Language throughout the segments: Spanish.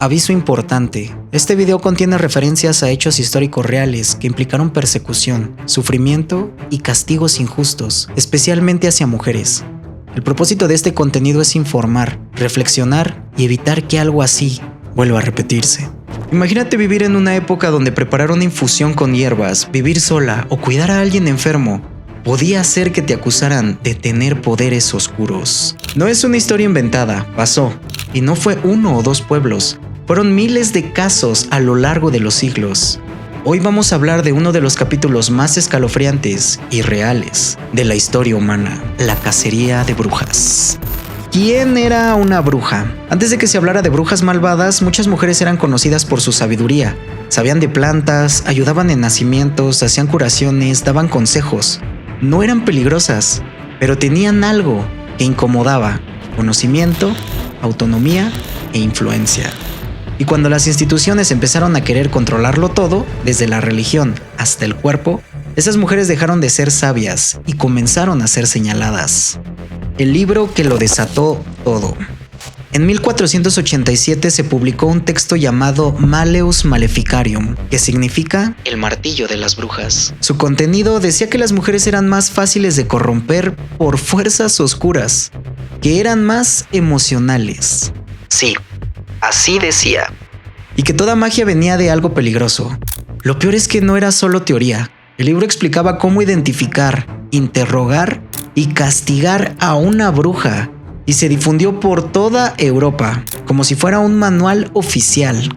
Aviso importante, este video contiene referencias a hechos históricos reales que implicaron persecución, sufrimiento y castigos injustos, especialmente hacia mujeres. El propósito de este contenido es informar, reflexionar y evitar que algo así vuelva a repetirse. Imagínate vivir en una época donde preparar una infusión con hierbas, vivir sola o cuidar a alguien enfermo podía hacer que te acusaran de tener poderes oscuros. No es una historia inventada, pasó, y no fue uno o dos pueblos. Fueron miles de casos a lo largo de los siglos. Hoy vamos a hablar de uno de los capítulos más escalofriantes y reales de la historia humana, la cacería de brujas. ¿Quién era una bruja? Antes de que se hablara de brujas malvadas, muchas mujeres eran conocidas por su sabiduría. Sabían de plantas, ayudaban en nacimientos, hacían curaciones, daban consejos. No eran peligrosas, pero tenían algo que incomodaba: conocimiento, autonomía e influencia. Y cuando las instituciones empezaron a querer controlarlo todo, desde la religión hasta el cuerpo, esas mujeres dejaron de ser sabias y comenzaron a ser señaladas. El libro que lo desató todo. En 1487 se publicó un texto llamado Malleus Maleficarium, que significa el martillo de las brujas. Su contenido decía que las mujeres eran más fáciles de corromper por fuerzas oscuras, que eran más emocionales. Sí, así decía. Y que toda magia venía de algo peligroso. Lo peor es que no era solo teoría. El libro explicaba cómo identificar, interrogar y castigar a una bruja, y se difundió por toda Europa, como si fuera un manual oficial.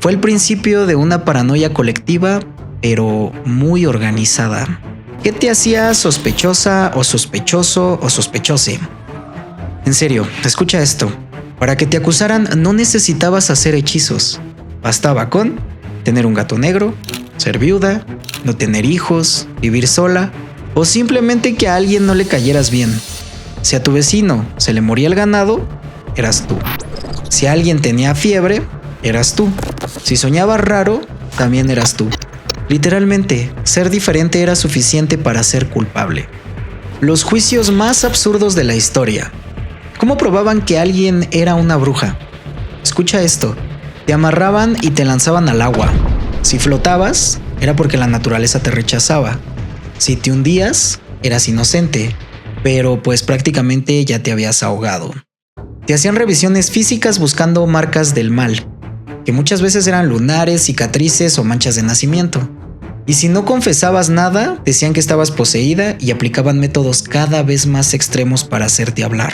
Fue el principio de una paranoia colectiva, pero muy organizada. ¿Qué te hacía sospechosa o sospechoso o sospechose? En serio, escucha esto. Para que te acusaran no necesitabas hacer hechizos. Bastaba con tener un gato negro, ser viuda, no tener hijos, vivir sola o simplemente que a alguien no le cayeras bien. Si a tu vecino se le moría el ganado, eras tú. Si alguien tenía fiebre, eras tú. Si soñabas raro, también eras tú. Literalmente, ser diferente era suficiente para ser culpable. Los juicios más absurdos de la historia. ¿Cómo probaban que alguien era una bruja? Escucha esto. Te amarraban y te lanzaban al agua. Si flotabas, era porque la naturaleza te rechazaba. Si te hundías, eras inocente, pero pues prácticamente ya te habías ahogado. Te hacían revisiones físicas buscando marcas del mal, que muchas veces eran lunares, cicatrices o manchas de nacimiento. Y si no confesabas nada, decían que estabas poseída y aplicaban métodos cada vez más extremos para hacerte hablar.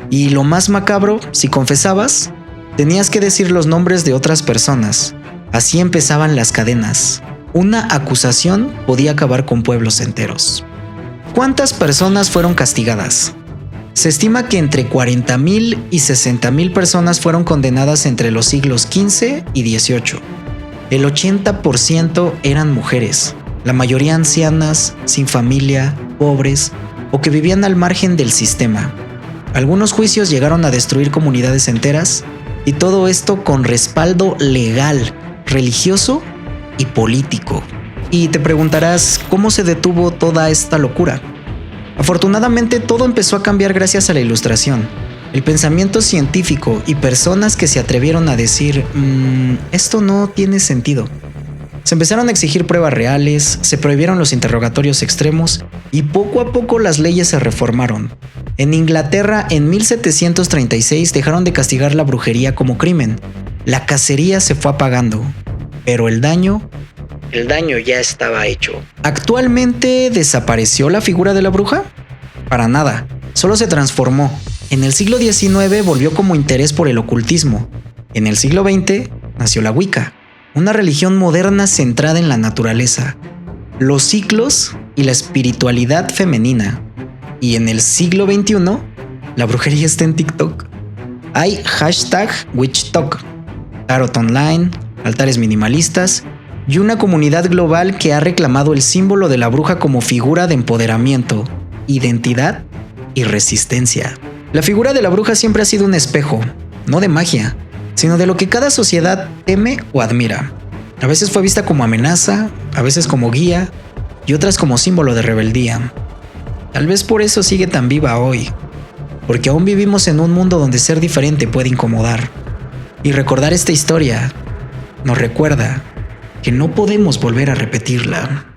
Y lo más macabro, si confesabas, tenías que decir los nombres de otras personas. Así empezaban las cadenas. Una acusación podía acabar con pueblos enteros. ¿Cuántas personas fueron castigadas? Se estima que entre 40,000 y 60,000 personas fueron condenadas entre los siglos XV y XVIII. El 80% eran mujeres, la mayoría ancianas, sin familia, pobres o que vivían al margen del sistema. Algunos juicios llegaron a destruir comunidades enteras, y todo esto con respaldo legal, religioso y político. Y te preguntarás, ¿cómo se detuvo toda esta locura? Afortunadamente todo empezó a cambiar gracias a la Ilustración, el pensamiento científico y personas que se atrevieron a decir, esto no tiene sentido. Se empezaron a exigir pruebas reales, se prohibieron los interrogatorios extremos y poco a poco las leyes se reformaron. En Inglaterra, en 1736 dejaron de castigar la brujería como crimen. La cacería se fue apagando, pero el daño ya estaba hecho. ¿Actualmente desapareció la figura de la bruja? Para nada, solo se transformó. En el siglo XIX volvió como interés por el ocultismo. En el siglo XX nació la Wicca, una religión moderna centrada en la naturaleza, los ciclos y la espiritualidad femenina. Y en el siglo XXI, la brujería está en TikTok. Hay #WitchTok, tarot online, altares minimalistas y una comunidad global que ha reclamado el símbolo de la bruja como figura de empoderamiento, identidad y resistencia. La figura de la bruja siempre ha sido un espejo, no de magia, sino de lo que cada sociedad teme o admira. A veces fue vista como amenaza, a veces como guía y otras como símbolo de rebeldía. Tal vez por eso sigue tan viva hoy, porque aún vivimos en un mundo donde ser diferente puede incomodar. Y recordar esta historia nos recuerda que no podemos volver a repetirla.